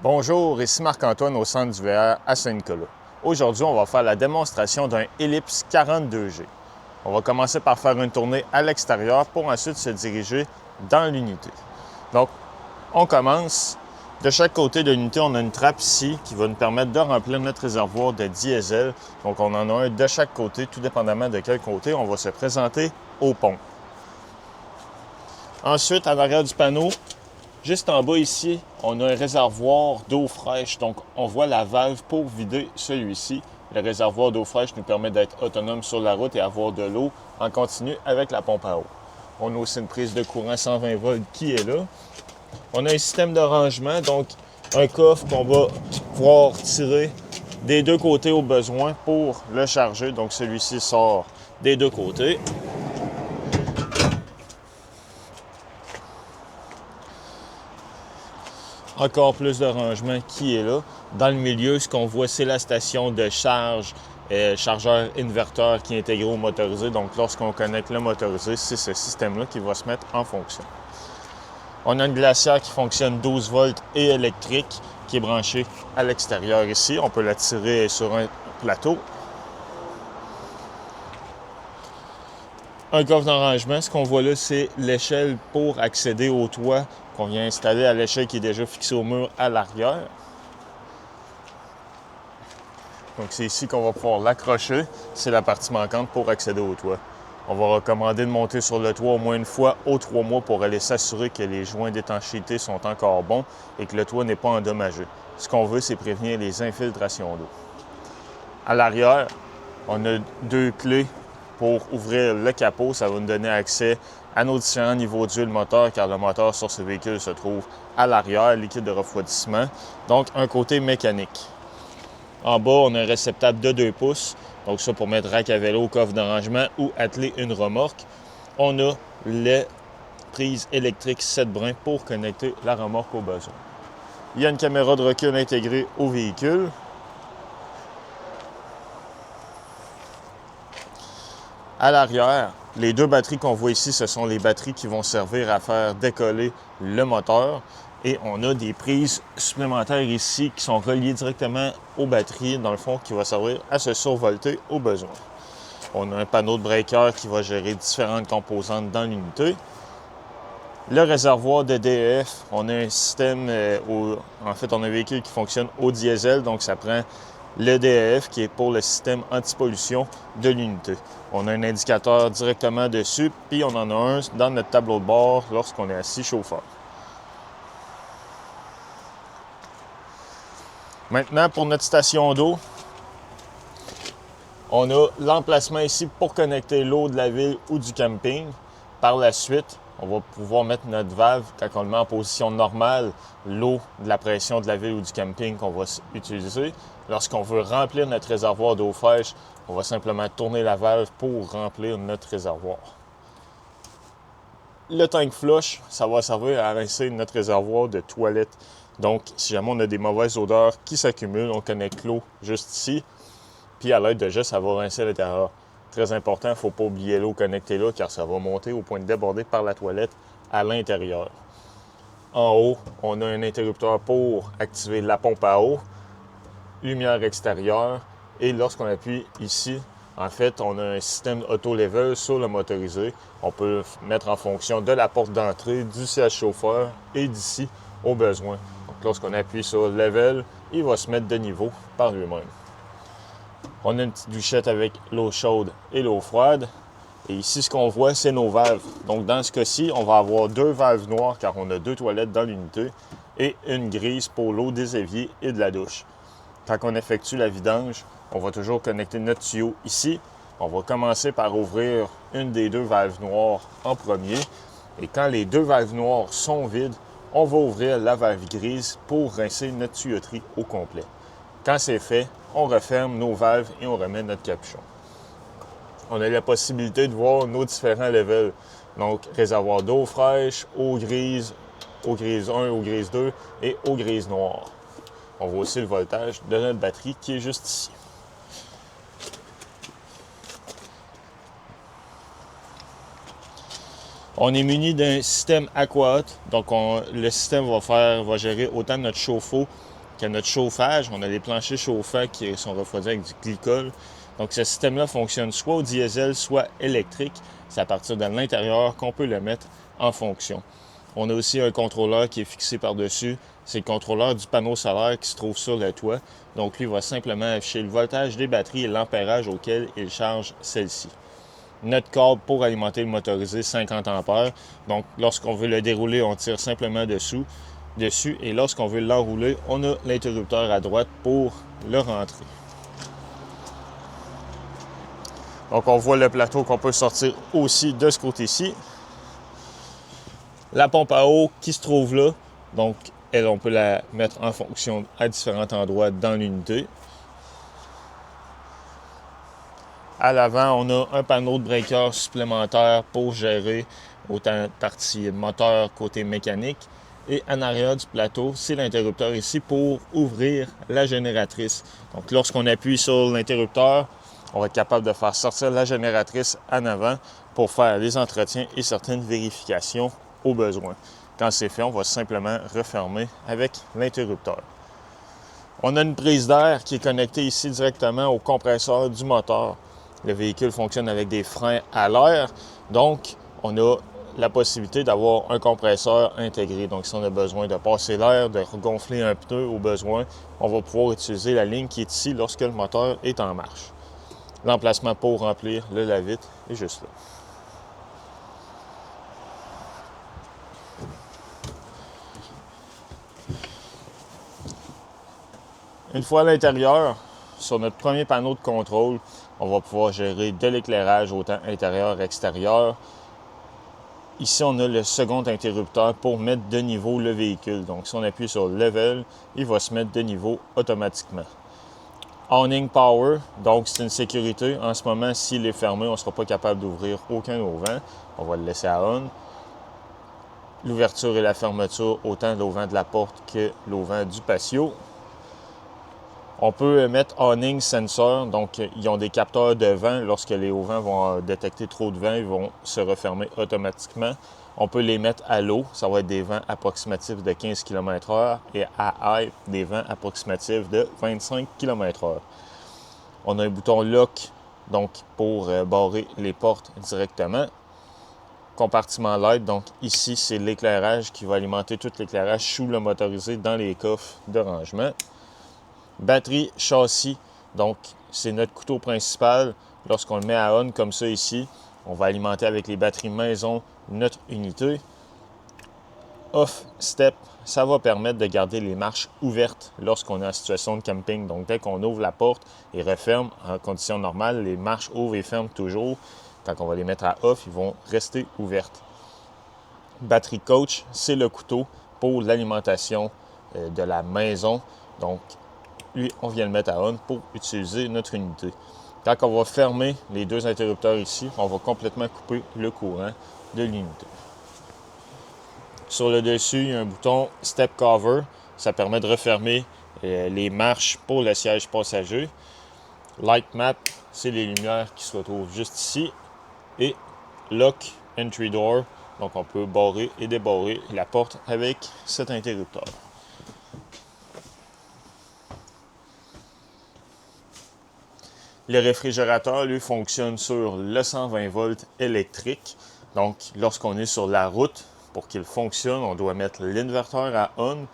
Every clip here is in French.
Bonjour, ici Marc-Antoine au centre du VR à Saint-Nicolas. Aujourd'hui, on va faire la démonstration d'un Ellipse 42G. On va commencer par faire une tournée à l'extérieur pour ensuite se diriger dans l'unité. Donc, on commence. De chaque côté de l'unité, on a une trappe ici qui va nous permettre de remplir notre réservoir de diesel. Donc, on en a un de chaque côté, tout dépendamment de quel côté on va se présenter au pont. Ensuite, à l'arrière du panneau, juste en bas ici, on a un réservoir d'eau fraîche. Donc, on voit la valve pour vider celui-ci. Le réservoir d'eau fraîche nous permet d'être autonome sur la route et avoir de l'eau en continu avec la pompe à eau. On a aussi une prise de courant 120 volts qui est là. On a un système de rangement, donc un coffre qu'on va pouvoir tirer des deux côtés au besoin pour le charger. Donc, celui-ci sort des deux côtés. Encore plus de rangement qui est là. Dans le milieu, ce qu'on voit, c'est la station de charge, chargeur inverteur qui est intégré au motorisé. Donc, lorsqu'on connecte le motorisé, c'est ce système-là qui va se mettre en fonction. On a une glacière qui fonctionne 12 volts et électrique qui est branchée à l'extérieur ici. On peut la tirer sur un plateau. Un coffre d'arrangement, ce qu'on voit là, c'est l'échelle pour accéder au toit qu'on vient installer à l'échelle qui est déjà fixée au mur à l'arrière. Donc, c'est ici qu'on va pouvoir l'accrocher. C'est la partie manquante pour accéder au toit. On va recommander de monter sur le toit au moins une fois aux 3 mois pour aller s'assurer que les joints d'étanchéité sont encore bons et que le toit n'est pas endommagé. Ce qu'on veut, c'est prévenir les infiltrations d'eau. À l'arrière, on a deux clés pour ouvrir le capot. Ça va nous donner accès à nos différents niveaux d'huile moteur car le moteur sur ce véhicule se trouve à l'arrière, liquide de refroidissement. Donc, un côté mécanique. En bas, on a un réceptacle de 2 pouces. Donc ça pour mettre rack à vélo, coffre d'arrangement ou atteler une remorque. On a les prises électriques 7 brins pour connecter la remorque au besoin. Il y a une caméra de recul intégrée au véhicule. À l'arrière, les deux batteries qu'on voit ici, ce sont les batteries qui vont servir à faire décoller le moteur. Et on a des prises supplémentaires ici qui sont reliées directement aux batteries, dans le fond, qui va servir à se survolter au besoin. On a un panneau de breaker qui va gérer différentes composantes dans l'unité. Le réservoir de DEF, on a un système, en fait, on a un véhicule qui fonctionne au diesel, donc ça prend le DEF qui est pour le système anti-pollution de l'unité. On a un indicateur directement dessus, puis on en a un dans notre tableau de bord lorsqu'on est assis chauffeur. Maintenant, pour notre station d'eau, on a l'emplacement ici pour connecter l'eau de la ville ou du camping. Par la suite, on va pouvoir mettre notre valve, quand on le met en position normale, l'eau de la pression de la ville ou du camping qu'on va utiliser. Lorsqu'on veut remplir notre réservoir d'eau fraîche, on va simplement tourner la valve pour remplir notre réservoir. Le tank flush, ça va servir à rincer notre réservoir de toilette. Donc, si jamais on a des mauvaises odeurs qui s'accumulent, on connecte l'eau juste ici. Puis à l'aide de geste, ça va rincer l'intérieur. Très important, il ne faut pas oublier l'eau connectée là car ça va monter au point de déborder par la toilette à l'intérieur. En haut, on a un interrupteur pour activer la pompe à eau, lumière extérieure et lorsqu'on appuie ici, en fait, on a un système auto-level sur le motorisé. On peut mettre en fonction de la porte d'entrée, du siège chauffeur et d'ici au besoin. Donc lorsqu'on appuie sur level, il va se mettre de niveau par lui-même. On a une petite douchette avec l'eau chaude et l'eau froide. Et ici, ce qu'on voit, c'est nos valves. Donc, dans ce cas-ci, on va avoir 2 valves noires car on a 2 toilettes dans l'unité et une grise pour l'eau des éviers et de la douche. Quand on effectue la vidange, on va toujours connecter notre tuyau ici. On va commencer par ouvrir une des 2 valves noires en premier. Et quand les 2 valves noires sont vides, on va ouvrir la valve grise pour rincer notre tuyauterie au complet. Quand c'est fait, on referme nos valves et on remet notre capuchon. On a la possibilité de voir nos différents levels. Donc, réservoir d'eau fraîche, eau grise 1, eau grise 2 et eau grise noire. On voit aussi le voltage de notre batterie qui est juste ici. On est muni d'un système AquaHot, donc le système va gérer autant notre chauffe-eau que notre chauffage. On a des planchers chauffants qui sont refroidis avec du glycol. Donc ce système-là fonctionne soit au diesel, soit électrique. C'est à partir de l'intérieur qu'on peut le mettre en fonction. On a aussi un contrôleur qui est fixé par-dessus. C'est le contrôleur du panneau solaire qui se trouve sur le toit. Donc lui va simplement afficher le voltage des batteries et l'ampérage auquel il charge celle-ci. Notre câble pour alimenter le motorisé 50 A. Donc lorsqu'on veut le dérouler, on tire simplement dessus. Et lorsqu'on veut l'enrouler, on a l'interrupteur à droite pour le rentrer. Donc on voit le plateau qu'on peut sortir aussi de ce côté-ci. La pompe à eau qui se trouve là, donc elle, on peut la mettre en fonction à différents endroits dans l'unité. À l'avant, on a un panneau de breaker supplémentaire pour gérer autant partie moteur côté mécanique. Et en arrière du plateau, c'est l'interrupteur ici pour ouvrir la génératrice. Donc lorsqu'on appuie sur l'interrupteur, on va être capable de faire sortir la génératrice en avant pour faire les entretiens et certaines vérifications au besoin. Quand c'est fait, on va simplement refermer avec l'interrupteur. On a une prise d'air qui est connectée ici directement au compresseur du moteur. Le véhicule fonctionne avec des freins à l'air, donc on a la possibilité d'avoir un compresseur intégré. Donc si on a besoin de passer l'air, de regonfler un pneu au besoin, on va pouvoir utiliser la ligne qui est ici lorsque le moteur est en marche. L'emplacement pour remplir le lave-vitre est juste là. Une fois à l'intérieur, sur notre premier panneau de contrôle, on va pouvoir gérer de l'éclairage autant intérieur-extérieur. Ici, on a le second interrupteur pour mettre de niveau le véhicule. Donc, si on appuie sur Level, il va se mettre de niveau automatiquement. Awning Power, donc c'est une sécurité. En ce moment, s'il est fermé, on ne sera pas capable d'ouvrir aucun auvent. On va le laisser à on. L'ouverture et la fermeture, autant l'auvent de la porte que l'auvent du patio. On peut mettre Awning Sensor, donc ils ont des capteurs de vent. Lorsque les auvents vont détecter trop de vent, ils vont se refermer automatiquement. On peut les mettre à l'eau, ça va être des vents approximatifs de 15 km/h et à high, des vents approximatifs de 25 km/h. On a un bouton Lock, donc pour barrer les portes directement. Compartiment Light, donc ici c'est l'éclairage qui va alimenter tout l'éclairage sous le motorisé dans les coffres de rangement. Batterie châssis, donc c'est notre couteau principal. Lorsqu'on le met à on comme ça ici, on va alimenter avec les batteries maison notre unité. Off step, ça va permettre de garder les marches ouvertes lorsqu'on est en situation de camping. Donc dès qu'on ouvre la porte et referme en conditions normales, les marches ouvrent et ferment toujours. Quand on va les mettre à off, ils vont rester ouvertes. Batterie coach, c'est le couteau pour l'alimentation de la maison. Donc lui, on vient le mettre à on pour utiliser notre unité. Quand on va fermer les deux interrupteurs ici, on va complètement couper le courant de l'unité. Sur le dessus, il y a un bouton Step Cover. Ça permet de refermer les marches pour le siège passager. Light Map, c'est les lumières qui se retrouvent juste ici. Et Lock Entry Door, donc on peut barrer et débarrer la porte avec cet interrupteur. Le réfrigérateur, lui, fonctionne sur le 120 volts électrique. Donc, lorsqu'on est sur la route, pour qu'il fonctionne, on doit mettre l'inverteur à on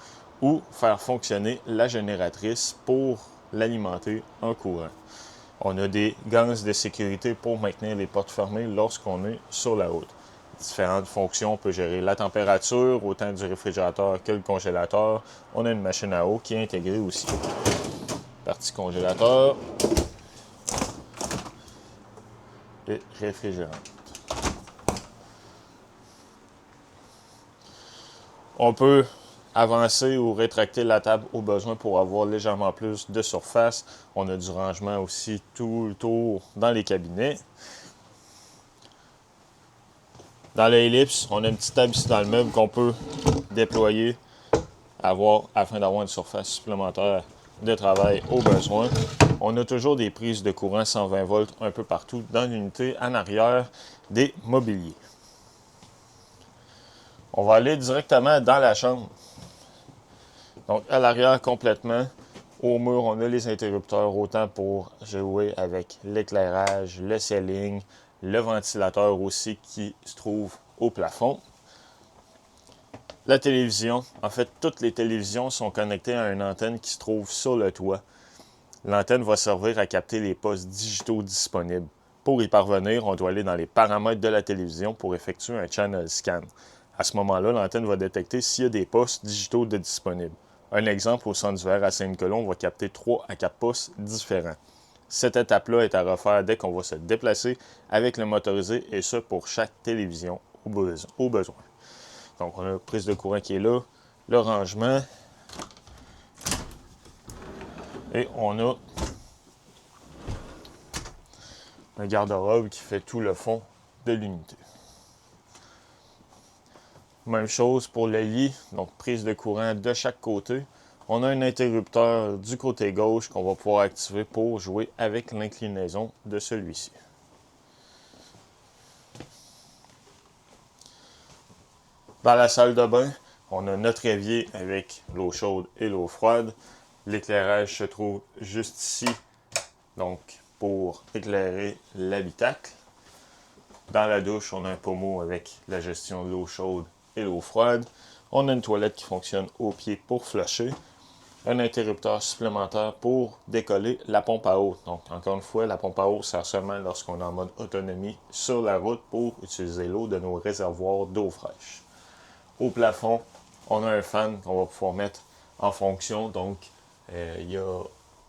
ou faire fonctionner la génératrice pour l'alimenter en courant. On a des ganses de sécurité pour maintenir les portes fermées lorsqu'on est sur la route. Différentes fonctions, on peut gérer la température, autant du réfrigérateur que le congélateur. On a une machine à eau qui est intégrée aussi. Partie congélateur. Et réfrigérante. On peut avancer ou rétracter la table au besoin pour avoir légèrement plus de surface. On a du rangement aussi tout le tour dans les cabinets. Dans l'ellipse, on a une petite table ici dans le meuble qu'on peut déployer afin d'avoir une surface supplémentaire de travail au besoin. On a toujours des prises de courant 120 volts un peu partout dans l'unité en arrière des mobiliers. On va aller directement dans la chambre. Donc, à l'arrière complètement, au mur, on a les interrupteurs, autant pour jouer avec l'éclairage, le ceiling, le ventilateur aussi qui se trouve au plafond. La télévision, en fait, toutes les télévisions sont connectées à une antenne qui se trouve sur le toit. L'antenne va servir à capter les postes digitaux disponibles. Pour y parvenir, on doit aller dans les paramètres de la télévision pour effectuer un channel scan. À ce moment-là, l'antenne va détecter s'il y a des postes digitaux de disponibles. Un exemple, au centre d'hiver à Saint-Nicolas, on va capter 3 à 4 postes différents. Cette étape-là est à refaire dès qu'on va se déplacer avec le motorisé, et ce pour chaque télévision au besoin. Donc, on a la prise de courant qui est là, le rangement, et on a un garde-robe qui fait tout le fond de l'unité. Même chose pour le lit, donc prise de courant de chaque côté. On a un interrupteur du côté gauche qu'on va pouvoir activer pour jouer avec l'inclinaison de celui-ci. Dans la salle de bain, on a notre évier avec l'eau chaude et l'eau froide. L'éclairage se trouve juste ici, donc pour éclairer l'habitacle. Dans la douche, on a un pommeau avec la gestion de l'eau chaude et l'eau froide. On a une toilette qui fonctionne au pied pour flusher. Un interrupteur supplémentaire pour décoller la pompe à eau. Donc, encore une fois, la pompe à eau sert seulement lorsqu'on est en mode autonomie sur la route pour utiliser l'eau de nos réservoirs d'eau fraîche. Au plafond, on a un fan qu'on va pouvoir mettre en fonction. Donc, il y a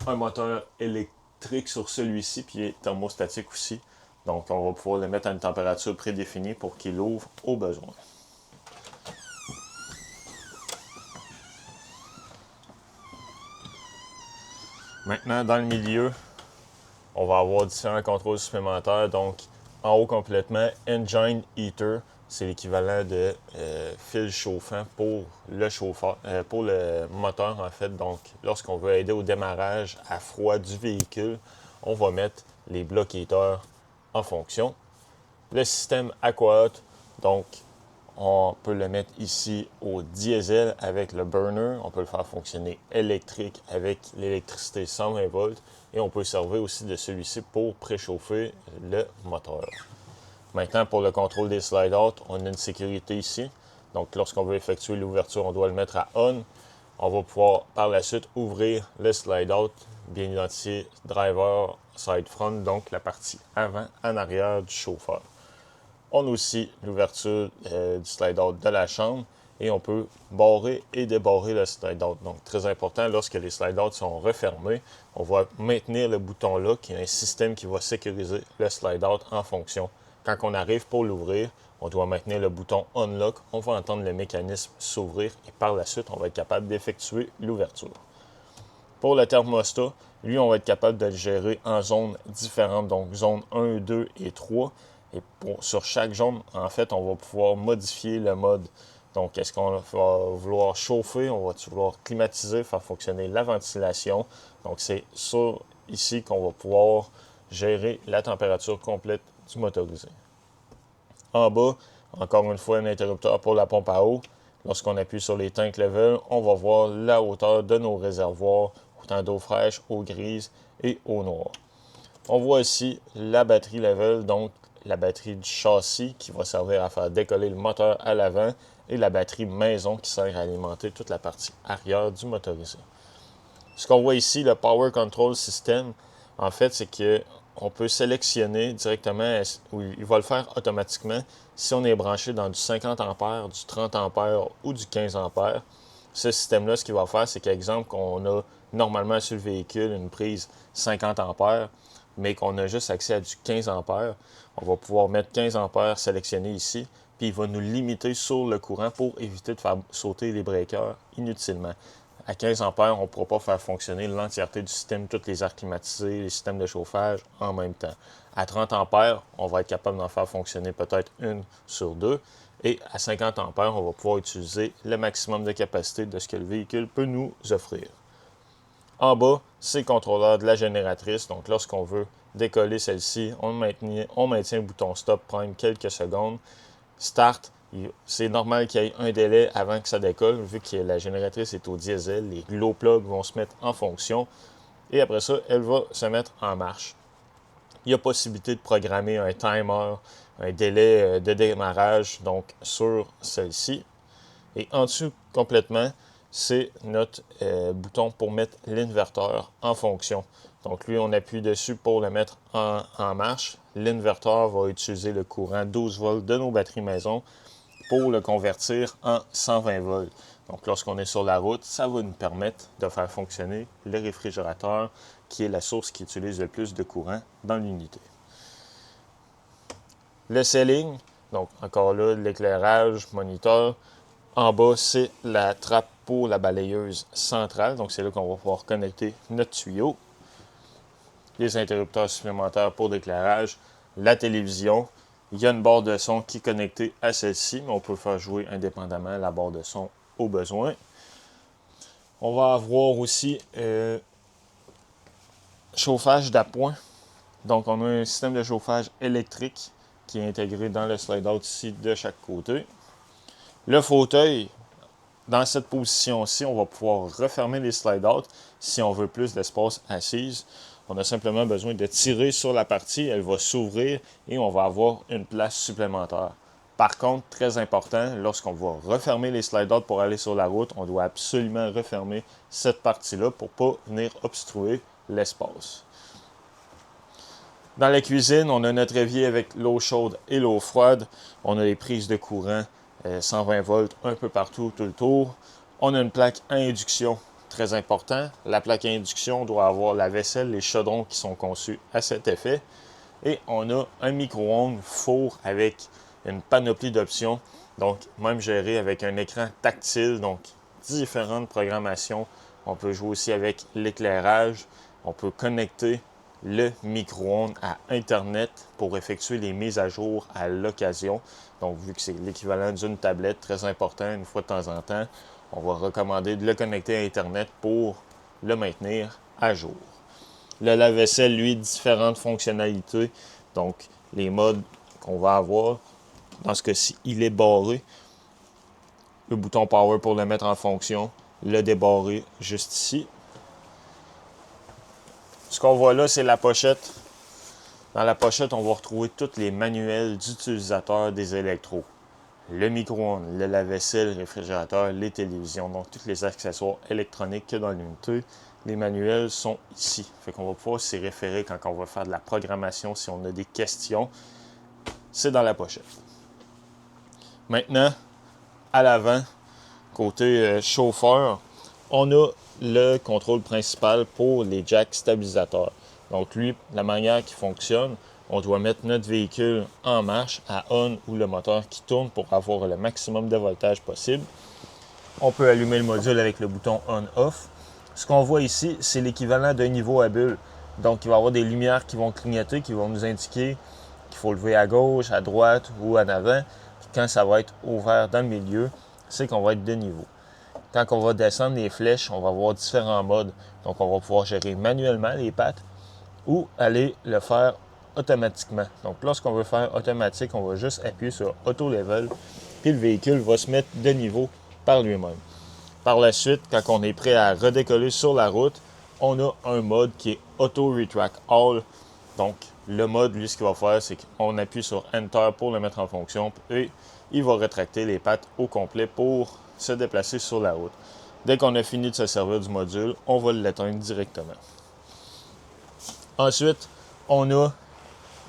un moteur électrique sur celui-ci, puis il est thermostatique aussi. Donc, on va pouvoir le mettre à une température prédéfinie pour qu'il ouvre au besoin. Maintenant, dans le milieu, on va avoir différents contrôles supplémentaires. Donc, en haut complètement, Engine Heater, c'est l'équivalent de fil chauffant pour le chauffeur, pour le moteur en fait. Donc, lorsqu'on veut aider au démarrage à froid du véhicule, on va mettre les blocs heaters en fonction. Le système Aqua Hot, donc on peut le mettre ici au diesel avec le burner. On peut le faire fonctionner électrique avec l'électricité 120 volts. Et on peut servir aussi de celui-ci pour préchauffer le moteur. Maintenant, pour le contrôle des slide-out, on a une sécurité ici. Donc, lorsqu'on veut effectuer l'ouverture, on doit le mettre à on. On va pouvoir par la suite ouvrir le slide-out, bien identifié driver side front, donc la partie avant, en arrière du chauffeur. On a aussi l'ouverture du slide-out de la chambre et on peut barrer et débarrer le slide-out. Donc, très important, lorsque les slide-out sont refermés, on va maintenir le bouton là, qui est un système qui va sécuriser le slide-out en fonction. Quand on arrive pour l'ouvrir, on doit maintenir le bouton Unlock. On va entendre le mécanisme s'ouvrir et par la suite, on va être capable d'effectuer l'ouverture. Pour le thermostat, lui, on va être capable de le gérer en zones différentes, donc zone 1, 2 et 3. Et sur chaque zone, en fait, on va pouvoir modifier le mode. Donc, est-ce qu'on va vouloir chauffer, on va vouloir climatiser, faire fonctionner la ventilation. Donc, c'est ça ici qu'on va pouvoir gérer la température complète du motorisé. En bas, encore une fois, un interrupteur pour la pompe à eau. Lorsqu'on appuie sur les tank level, on va voir la hauteur de nos réservoirs, autant d'eau fraîche, eau grise et eau noire. On voit ici la batterie level, donc la batterie du châssis qui va servir à faire décoller le moteur à l'avant et la batterie maison qui sert à alimenter toute la partie arrière du motorisé. Ce qu'on voit ici, le Power Control System, en fait, c'est qu'on peut sélectionner directement, il va le faire automatiquement si on est branché dans du 50 A, du 30 A ou du 15 A. Ce système-là, ce qu'il va faire, c'est qu'exemple, qu'on a normalement sur le véhicule une prise 50 A, mais qu'on a juste accès à du 15 A, on va pouvoir mettre 15 A sélectionné ici, puis il va nous limiter sur le courant pour éviter de faire sauter les breakers inutilement. À 15 A, on ne pourra pas faire fonctionner l'entièreté du système, toutes les airs climatisés, les systèmes de chauffage en même temps. À 30 A, on va être capable d'en faire fonctionner peut-être une sur deux. Et à 50 A, on va pouvoir utiliser le maximum de capacité de ce que le véhicule peut nous offrir. En bas, c'est le contrôleur de la génératrice. Donc, lorsqu'on veut décoller celle-ci, on maintient le bouton Stop, prendre quelques secondes. Start, C'est normal qu'il y ait un délai avant que ça décolle, vu que la génératrice est au diesel. Les glow plugs vont se mettre en fonction et après ça, elle va se mettre en marche. Il y a possibilité de programmer un timer, un délai de démarrage donc sur celle-ci. Et en dessous complètement, c'est notre bouton pour mettre l'inverteur en fonction. Donc lui, on appuie dessus pour le mettre en marche. L'inverteur va utiliser le courant 12 volts de nos batteries maison pour le convertir en 120 volts. Donc lorsqu'on est sur la route, ça va nous permettre de faire fonctionner le réfrigérateur, qui est la source qui utilise le plus de courant dans l'unité. Le ceiling, donc encore là, l'éclairage, moniteur. En bas, c'est la trappe pour la balayeuse centrale. Donc, c'est là qu'on va pouvoir connecter notre tuyau. Les interrupteurs supplémentaires pour l'éclairage. La télévision. Il y a une barre de son qui est connectée à celle-ci, mais on peut faire jouer indépendamment la barre de son au besoin. On va avoir aussi chauffage d'appoint. Donc, on a un système de chauffage électrique qui est intégré dans le slide-out ici de chaque côté. Le fauteuil, dans cette position-ci, on va pouvoir refermer les slide-out si on veut plus d'espace assise. On a simplement besoin de tirer sur la partie, elle va s'ouvrir et on va avoir une place supplémentaire. Par contre, très important, lorsqu'on va refermer les slide-out pour aller sur la route, on doit absolument refermer cette partie-là pour ne pas venir obstruer l'espace. Dans la cuisine, on a notre évier avec l'eau chaude et l'eau froide. On a les prises de courant 120 volts un peu partout, tout le tour. On a une plaque à induction, très important. La plaque à induction doit avoir la vaisselle, les chaudrons qui sont conçus à cet effet. Et on a un micro-ondes four avec une panoplie d'options. Donc, même géré avec un écran tactile, donc différentes programmations. On peut jouer aussi avec l'éclairage. On peut connecter le micro-ondes à Internet pour effectuer les mises à jour à l'occasion. Donc, vu que c'est l'équivalent d'une tablette, très important, une fois de temps en temps, on va recommander de le connecter à Internet pour le maintenir à jour. Le lave-vaisselle, lui, différentes fonctionnalités. Donc, les modes qu'on va avoir, dans ce cas-ci, il est barré. Le bouton Power pour le mettre en fonction, le débarrer juste ici. Ce qu'on voit là, c'est la pochette. Dans la pochette, on va retrouver tous les manuels d'utilisateurs des électros. Le micro-ondes, le lave-vaisselle, le réfrigérateur, les télévisions, donc tous les accessoires électroniques qu'il y a dans l'unité. Les manuels sont ici. Fait qu'on va pouvoir s'y référer quand on va faire de la programmation, si on a des questions. C'est dans la pochette. Maintenant, à l'avant, côté chauffeur, on a le contrôle principal pour les jacks stabilisateurs. Donc lui, la manière qui fonctionne, on doit mettre notre véhicule en marche à on ou le moteur qui tourne pour avoir le maximum de voltage possible. On peut allumer le module avec le bouton on-off. Ce qu'on voit ici, c'est l'équivalent d'un niveau à bulle. Donc il va y avoir des lumières qui vont clignoter, qui vont nous indiquer qu'il faut lever à gauche, à droite ou en avant. Puis quand ça va être ouvert dans le milieu, c'est qu'on va être de niveau. Quand on va descendre les flèches, on va avoir différents modes. Donc, on va pouvoir gérer manuellement les pattes ou aller le faire automatiquement. Donc, lorsqu'on veut faire automatique, on va juste appuyer sur Auto Level, puis le véhicule va se mettre de niveau par lui-même. Par la suite, quand on est prêt à redécoller sur la route, on a un mode qui est Auto Retract All. Donc, le mode, lui, ce qu'il va faire, c'est qu'on appuie sur Enter pour le mettre en fonction et il va rétracter les pattes au complet pour se déplacer sur la route. Dès qu'on a fini de se servir du module, on va l'éteindre directement. Ensuite, on a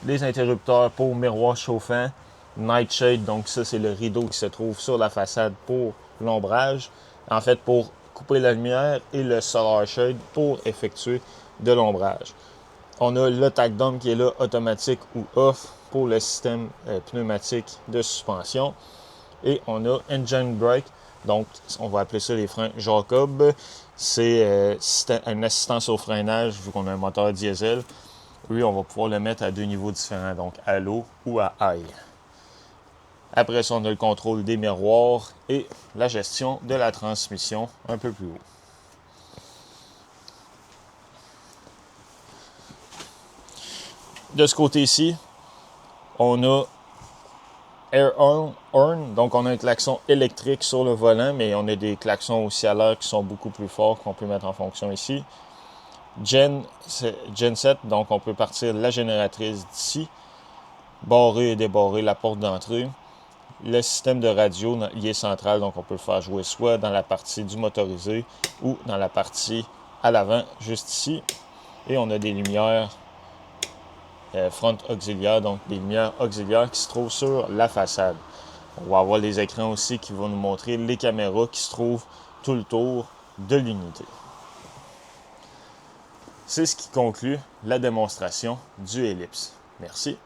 les interrupteurs pour miroir chauffant, Nightshade, donc ça c'est le rideau qui se trouve sur la façade pour l'ombrage, en fait pour couper la lumière, et le Solar Shade pour effectuer de l'ombrage. On a le takedown qui est là, automatique ou off, pour le système pneumatique de suspension. Et on a Engine Brake, donc on va appeler ça les freins Jacob. C'est une assistance au freinage, vu qu'on a un moteur diesel. Lui, on va pouvoir le mettre à deux niveaux différents, donc à low ou à high. Après ça, on a le contrôle des miroirs et la gestion de la transmission un peu plus haut. De ce côté-ci, on a air horn, donc on a un klaxon électrique sur le volant, mais on a des klaxons aussi à l'air qui sont beaucoup plus forts qu'on peut mettre en fonction ici. Genset, donc on peut partir la génératrice d'ici, barrer et débarrer la porte d'entrée. Le système de radio, il est central, donc on peut le faire jouer soit dans la partie du motorisé ou dans la partie à l'avant, juste ici. Et on a des lumières front auxiliaires, donc des lumières auxiliaires qui se trouvent sur la façade. On va avoir les écrans aussi qui vont nous montrer les caméras qui se trouvent tout le tour de l'unité. C'est ce qui conclut la démonstration du Ellipse. Merci.